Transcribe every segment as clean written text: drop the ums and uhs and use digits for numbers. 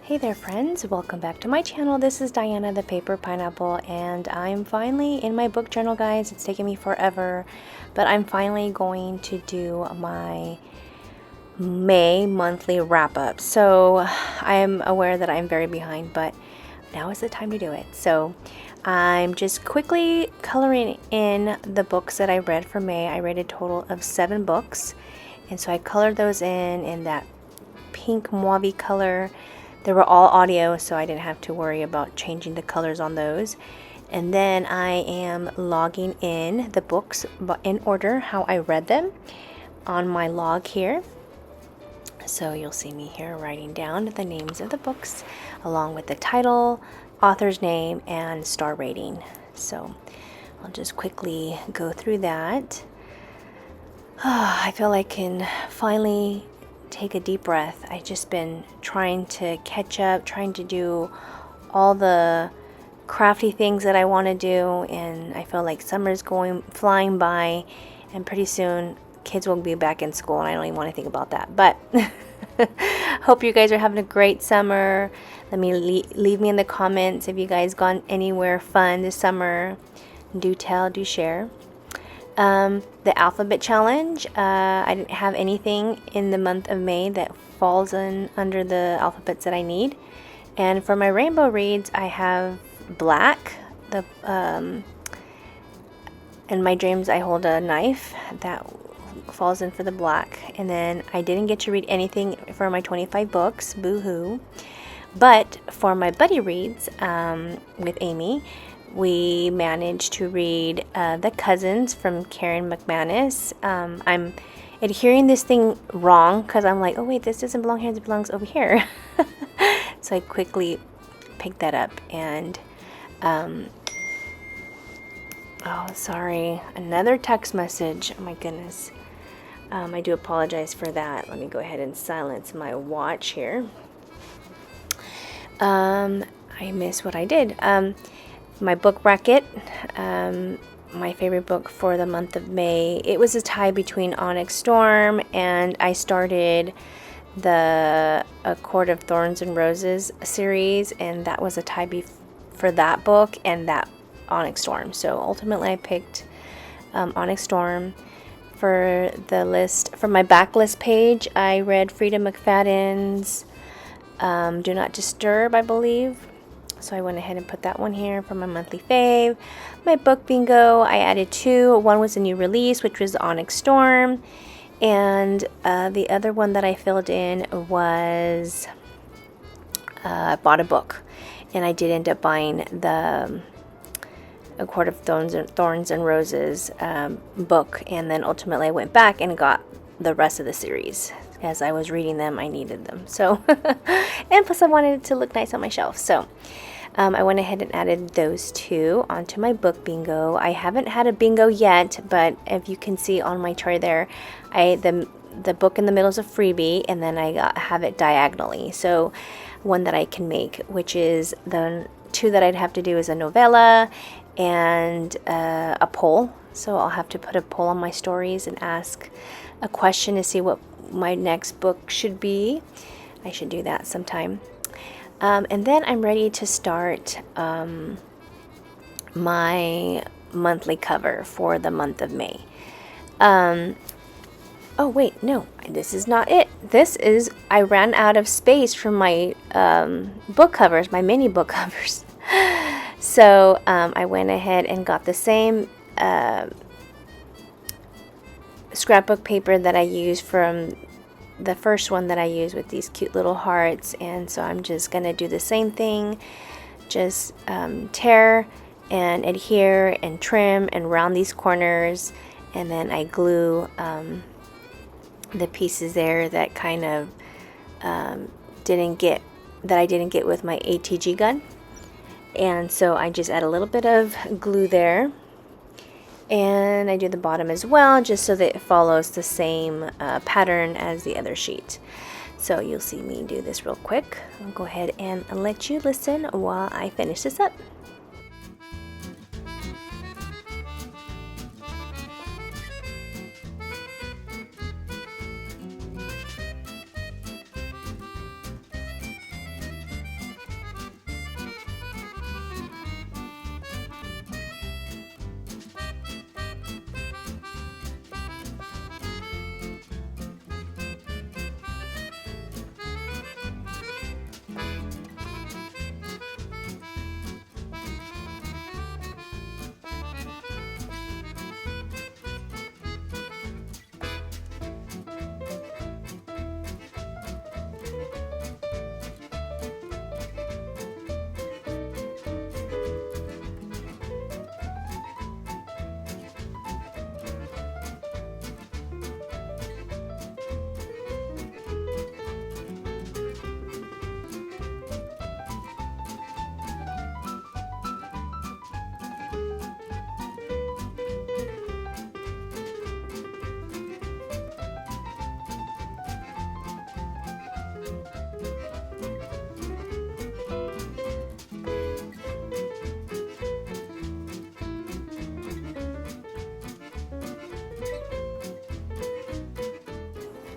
Hey there friends, welcome back to my channel. This is Diana the Paper Pineapple, and I'm finally in my book journal, guys. It's taken me forever, but I'm finally going to do my May monthly wrap-up. So I am aware that I'm very behind, but now is the time to do it. So I'm just quickly coloring in the books that I read for May. I read a total of 7 books, and so I colored those in that pink mauve color. They were all audio, so I didn't have to worry about changing the colors on those. And then I am logging in the books in order how I read them on my log here. So you'll see me here writing down the names of the books along with the title, author's name, and star rating. So I'll just quickly go through that. I feel like I can finally take a deep breath. I've just been trying to catch up, trying to do all the crafty things that I want to do, and I feel like summer's flying by, and pretty soon kids will be back in school, and I don't even want to think about that. But hope you guys are having a great summer. Let me leave me in the comments if you guys gone anywhere fun this summer. Do tell, do share. The alphabet challenge, I didn't have anything in the month of May that falls under the alphabets that I need. And for my rainbow reads, I have black, in my dreams I hold a knife, that falls in for the black. And then I didn't get to read anything for my 25 books, boo-hoo. But for my buddy reads with Amy, we managed to read The Cousins from Karen McManus. I'm adhering this thing wrong because I'm like, oh wait, this doesn't belong here, this belongs over here. So I quickly picked that up, and oh, sorry, another text message. Oh my goodness. I do apologize for that. Let me go ahead and silence my watch here. I missed what I did. My book bracket, my favorite book for the month of May, it was a tie between Onyx Storm, and I started the A Court of Thorns and Roses series, and that was a tie for that book and that Onyx Storm. So ultimately I picked Onyx Storm. For the list, for my backlist page, I read Frida McFadden's Do Not Disturb, I believe. So I went ahead and put that one here for my monthly fave. My book bingo, I added 2. One was a new release, which was Onyx Storm. And the other one that I filled in was I bought a book. And I did end up buying the A Court of Thorns and Roses book. And then ultimately I went back and got the rest of the series. As I was reading them, I needed them. So, and plus I wanted it to look nice on my shelf. So I went ahead and added those 2 onto my book bingo. I haven't had a bingo yet, but if you can see on my chart there, the book in the middle is a freebie, and then I have it diagonally. So one that I can make, which is the 2 that I'd have to do is a novella and a poll. So I'll have to put a poll on my stories and ask a question to see what my next book should be. I should do that sometime. And then I'm ready to start my monthly cover for the month of May. Oh wait, no, this is not it. This is, I ran out of space for my book covers, my mini book covers. So I went ahead and got the same scrapbook paper that I used from the first one that I used with these cute little hearts, and so I'm just gonna do the same thing, just tear and adhere and trim and round these corners, and then I glue the pieces there that kind of I didn't get with my ATG gun, and so I just add a little bit of glue there. And I do the bottom as well, just so that it follows the same pattern as the other sheet. So you'll see me do this real quick. I'll go ahead and let you listen while I finish this up.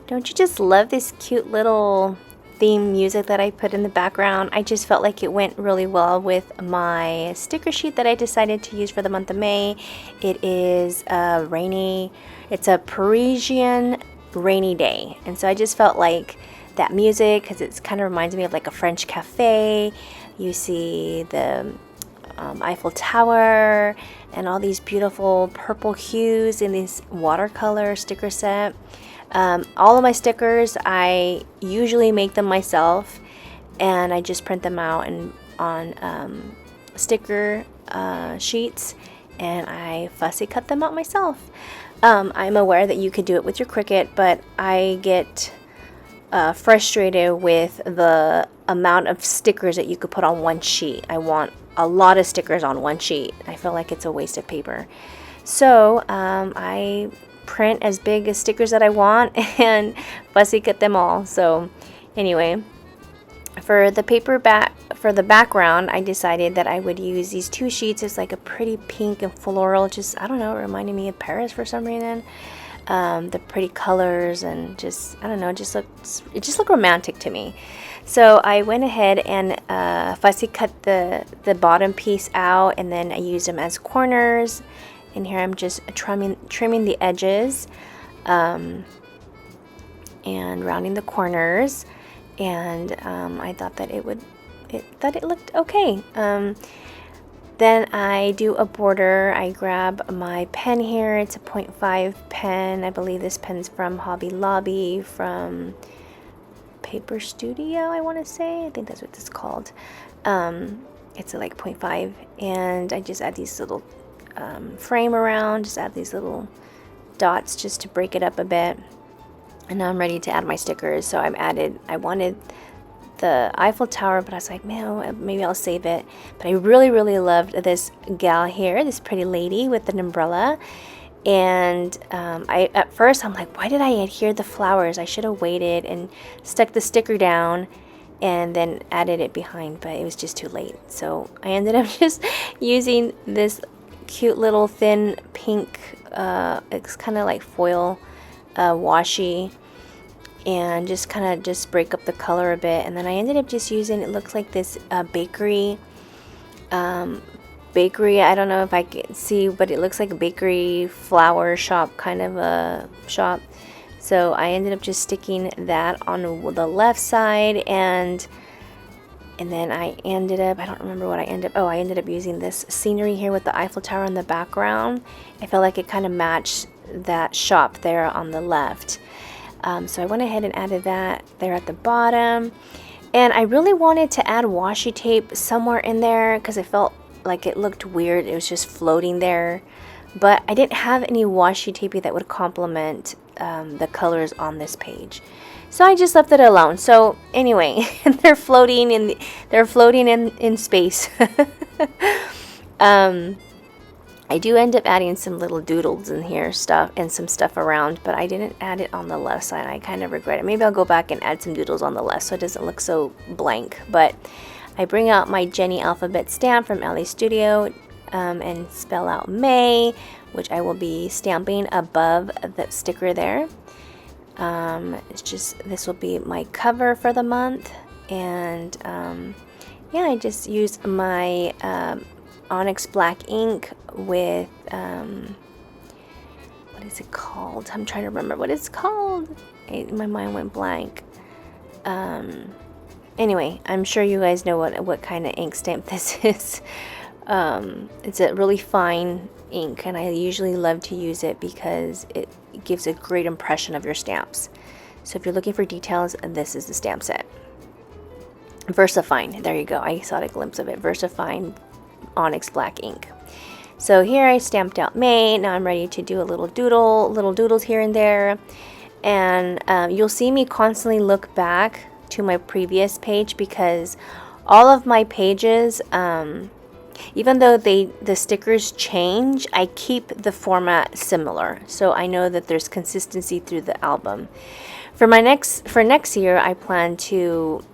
Don't you just love this cute little theme music that I put in the background? I just felt like it went really well with my sticker sheet that I decided to use for the month of May. It is a rainy, it's a Parisian rainy day. And so I just felt like that music, because it kind of reminds me of like a French cafe. You see the Eiffel Tower and all these beautiful purple hues in this watercolor sticker set. All of my stickers, I usually make them myself, and I just print them out on sticker sheets, and I fussy cut them out myself. I'm aware that you could do it with your Cricut, but I get frustrated with the amount of stickers that you could put on one sheet. I want a lot of stickers on one sheet. I feel like it's a waste of paper. So I print as big as stickers that I want and fussy cut them all. So anyway, for the background, I decided that I would use these two sheets. It's like a pretty pink and floral, just, I don't know, it reminded me of Paris for some reason. The pretty colors and just, I don't know, it just looked romantic to me. So I went ahead and fussy cut the bottom piece out, and then I used them as corners. And here I'm just trimming the edges and rounding the corners. And I thought that it looked okay. Then I do a border. I grab my pen here. It's a 0.5 pen. I believe this pen's from Hobby Lobby, from Paper Studio, I want to say. I think that's what it's called. It's a like 0.5, and I just add these little frame around, just add these little dots just to break it up a bit. And now I'm ready to add my stickers. So I wanted the Eiffel Tower, but I was like, man, maybe I'll save it. But I really, really loved this gal here, this pretty lady with an umbrella. And at first I'm like, why did I adhere the flowers? I should have waited and stuck the sticker down and then added it behind, but it was just too late. So I ended up just using this cute little thin pink, it's kind of like foil washi, and just kind of break up the color a bit. And then I ended up just using, it looks like this bakery, I don't know if I can see, but it looks like a bakery flower shop kind of a shop. So I ended up just sticking that on the left side, and then I ended up, I don't remember what I ended up, I ended up using this scenery here with the Eiffel Tower in the background. I felt like it kind of matched that shop there on the left. So I went ahead and added that there at the bottom. And I really wanted to add washi tape somewhere in there because I felt like it looked weird. It was just floating there. But I didn't have any washi tape that would complement the colors on this page. So I just left it alone. So anyway, they're floating in space. I do end up adding some little doodles in here, and some stuff around, but I didn't add it on the left side. I kind of regret it. Maybe I'll go back and add some doodles on the left so it doesn't look so blank. But I bring out my Jenny alphabet stamp from LA Studio and spell out May, which I will be stamping above the sticker there. This will be my cover for the month. And yeah, I just used my Onyx black ink with what is it called? I'm trying to remember what it's called. My mind went blank. Anyway, I'm sure you guys know what kind of ink stamp this is. It's a really fine ink, and I usually love to use it because it gives a great impression of your stamps. So if you're looking for details, this is the stamp set. VersaFine, there you go. I saw a glimpse of it. VersaFine Onyx black ink. So here I stamped out May. Now I'm ready to do a little doodles here and there. And you'll see me constantly look back to my previous page because all of my pages, even though the stickers change, I keep the format similar. So I know that there's consistency through the album. For next year, I plan to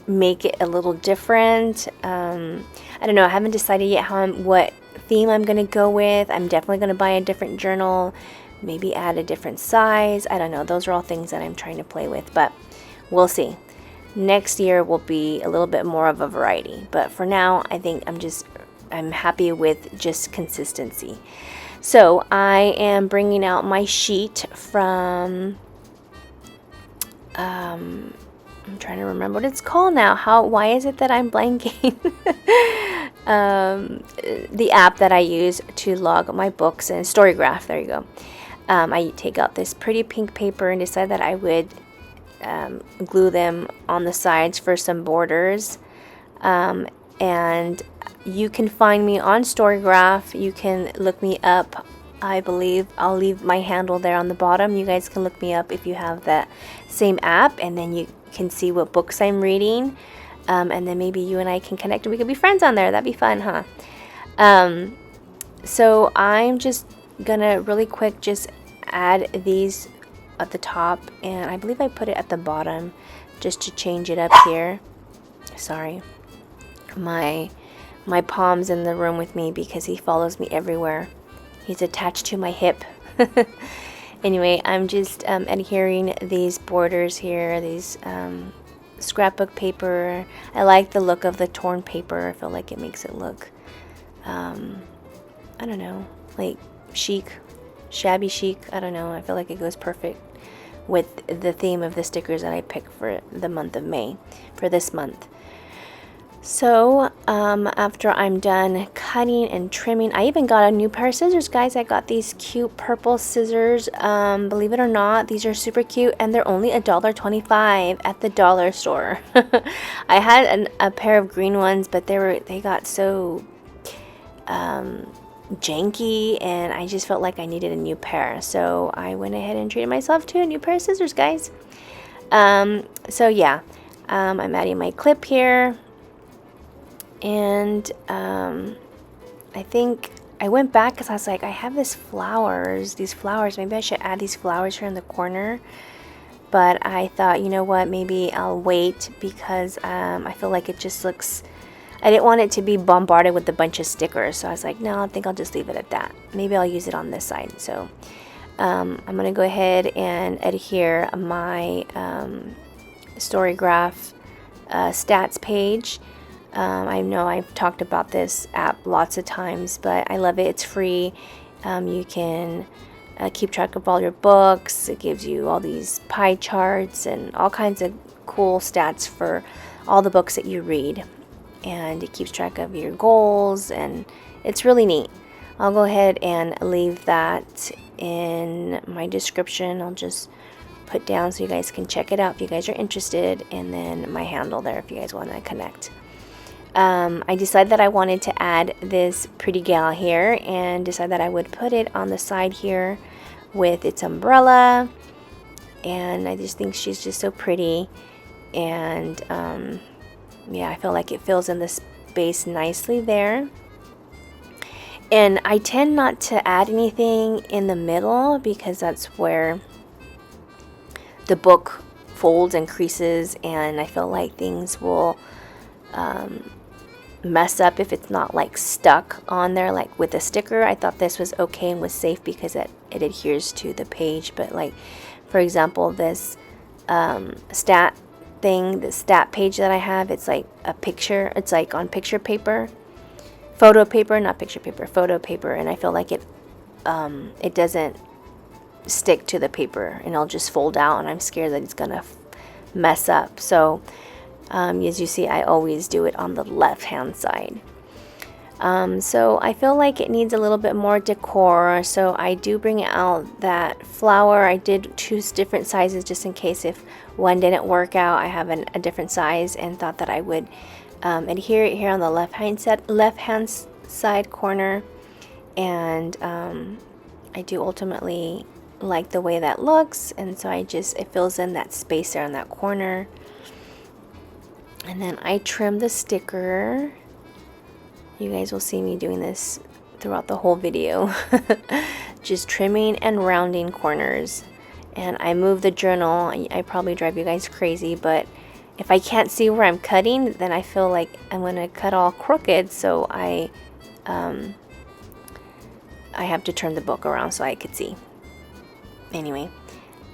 make it a little different. I don't know, I haven't decided yet what theme I'm going to go with. I'm definitely going to buy a different journal. maybe add a different size. I don't know. Those are all things that I'm trying to play with, but we'll see. Next year will be a little bit more of a variety, but for now, I think I'm happy with just consistency. So I am bringing out my sheet from, I'm trying to remember what it's called now. Why is it that I'm blanking? The app that I use to log my books and StoryGraph. There you go. I take out this pretty pink paper and decide that I would glue them on the sides for some borders. And you can find me on StoryGraph. You can look me up. I believe I'll leave my handle there on the bottom. You guys can look me up if you have that same app, and then you can see what books I'm reading. And then maybe you and I can connect and we could be friends on there. That'd be fun, huh? So I'm just gonna really quick just add these at the top, and I believe I put it at the bottom just to change it up here. Sorry, my Pom's in the room with me because he follows me everywhere. He's attached to my hip. Anyway, I'm just adhering these borders here, these scrapbook paper. I like the look of the torn paper. I feel like it makes it look, I don't know, like chic, shabby chic. I don't know. I feel like it goes perfect with the theme of the stickers that I picked for the month of May, for this month. So after I'm done cutting and trimming, I even got a new pair of scissors, guys. I got these cute purple scissors. Believe it or not, these are super cute, and they're only $1.25 at the dollar store. I had a pair of green ones, but they got so janky, and I just felt like I needed a new pair. So I went ahead and treated myself to a new pair of scissors, guys. So yeah, I'm adding my clip here. And I think I went back because I was like, I have these flowers. Maybe I should add these flowers here in the corner. But I thought, you know what, maybe I'll wait because I feel like it just looks, I didn't want it to be bombarded with a bunch of stickers. So I was like, no, I think I'll just leave it at that. Maybe I'll use it on this side. So I'm going to go ahead and adhere my StoryGraph stats page. I know I've talked about this app lots of times, but I love it. It's free. You can keep track of all your books. It gives you all these pie charts and all kinds of cool stats for all the books that you read. And it keeps track of your goals, and it's really neat. I'll go ahead and leave that in my description. I'll just put down so you guys can check it out if you guys are interested, and then my handle there if you guys want to connect. I decided that I wanted to add this pretty gal here, and decided that I would put it on the side here with its umbrella, and I just think she's just so pretty. And yeah, I feel like it fills in the space nicely there. And I tend not to add anything in the middle because that's where the book folds and creases, and I feel like things will mess up if it's not like stuck on there like with a sticker. I thought this was okay and was safe because it adheres to the page. But like, for example, this stat thing, the stat page that I have, it's like a picture. It's like on picture paper, photo paper, not picture paper, photo paper, and I feel like it doesn't stick to the paper, and it'll just fold out, and I'm scared that it's gonna mess up. So as you see, I always do it on the left hand side. So I feel like it needs a little bit more decor, so I do bring out that flower. I did choose different sizes just in case if one didn't work out. I have a different size, and thought that I would adhere it here on the left hand side corner. And I do ultimately like the way that looks, and so it fills in that space there in that corner. And then I trim the sticker. You guys will see me doing this throughout the whole video. Just trimming and rounding corners. And I move the journal. I probably drive you guys crazy, but if I can't see where I'm cutting, then I feel like I'm going to cut all crooked, so I have to turn the book around so I could see. Anyway,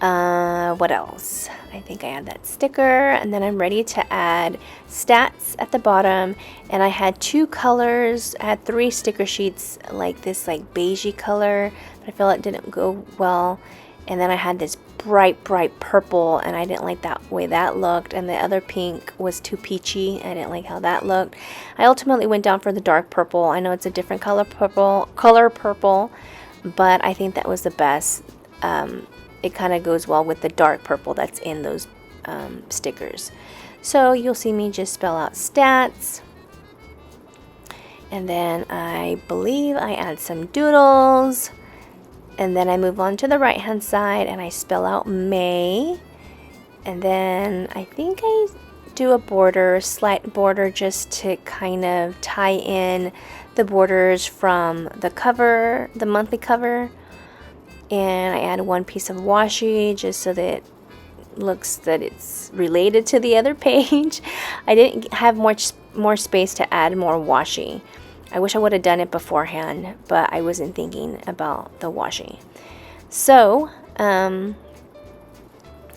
what else? I think I had that sticker, and then I'm ready to add stats at the bottom. And I had 2 colors. I had 3 sticker sheets, like this like beigey color, but I feel it didn't go well. And then I had this bright purple, and I didn't like that way that looked. And the other pink was too peachy. I didn't like how that looked. I ultimately went down for the dark purple. I know it's a different color purple, but I think that was the best. It kind of goes well with the dark purple that's in those stickers. So you'll see me just spell out stats, and then I believe I add some doodles, and then I move on to the right hand side and I spell out May, and then I think I do a border, slight border, just to kind of tie in the borders from the cover, the monthly cover. And I add 1 piece of washi just so that it looks that it's related to the other page. I didn't have more space to add more washi. I wish I would have done it beforehand, but I wasn't thinking about the washi. So I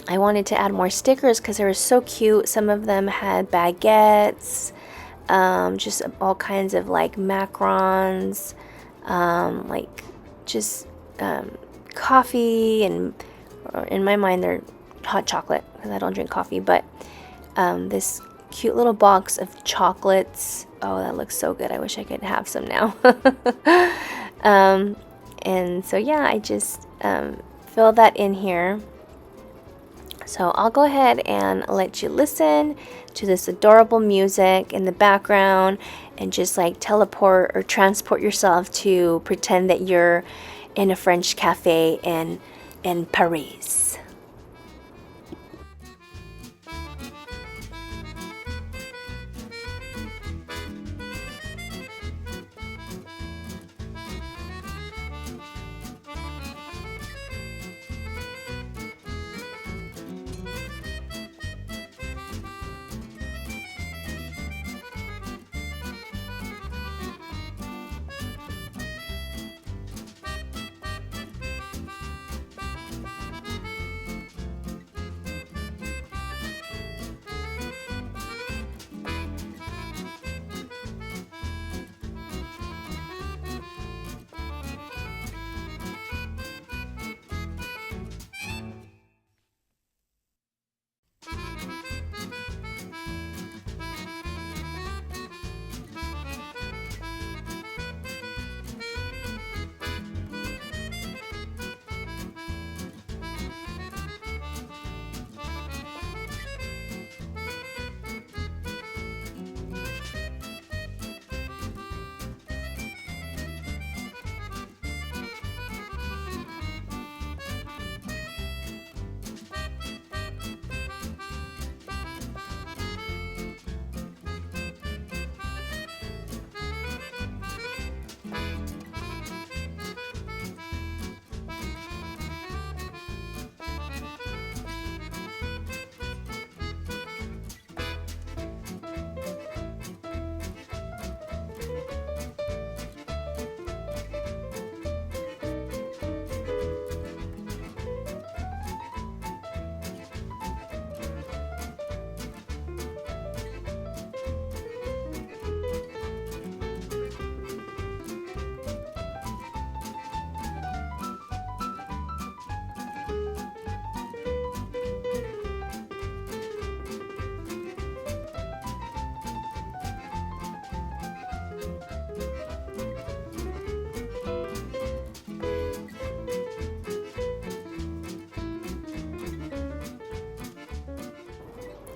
wanted to add more stickers because they were so cute. Some of them had baguettes, just all kinds of like macarons, like just coffee, and in my mind they're hot chocolate because I don't drink coffee, but this cute little box of chocolates. Oh, that looks so good. I wish I could have some now. And so yeah, I just fill that in here. So I'll go ahead and let you listen to this adorable music in the background and just like teleport or transport yourself to pretend that you're in a French cafe in Paris.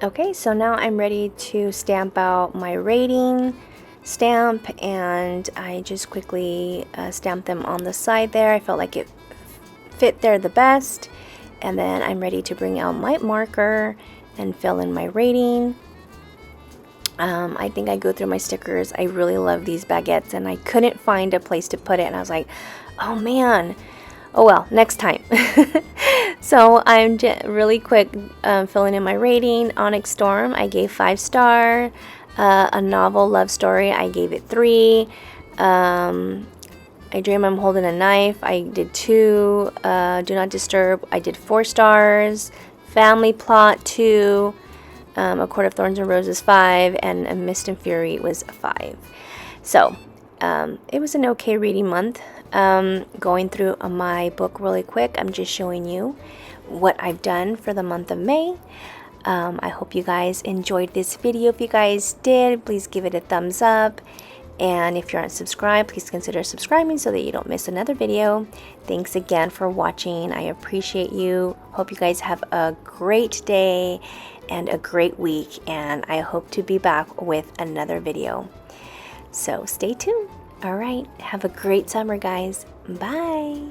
Okay, so now I'm ready to stamp out my rating stamp, and I just quickly stamped them on the side there. I felt like it fit there the best. And then I'm ready to bring out my marker and fill in my rating. I think I go through my stickers. I really love these baguettes, and I couldn't find a place to put it, and I was like, oh man. Oh well, next time. So I'm really quick filling in my rating. Onyx Storm, I gave 5-star. A novel love story, I gave it 3. I dream I'm holding a knife. I did 2. Do Not Disturb. I did 4 stars. Family Plot 2. A Court of Thorns and Roses 5. And A Mist and Fury was 5. So it was an okay reading month. Going through my book really quick, I'm just showing you what I've done for the month of May. I hope you guys enjoyed this video. If you guys did, please give it a thumbs up. And if you're not subscribed, please consider subscribing so that you don't miss another video. Thanks again for watching. I appreciate you. Hope you guys have a great day and a great week. And I hope to be back with another video. So stay tuned. All right. Have a great summer, guys. Bye.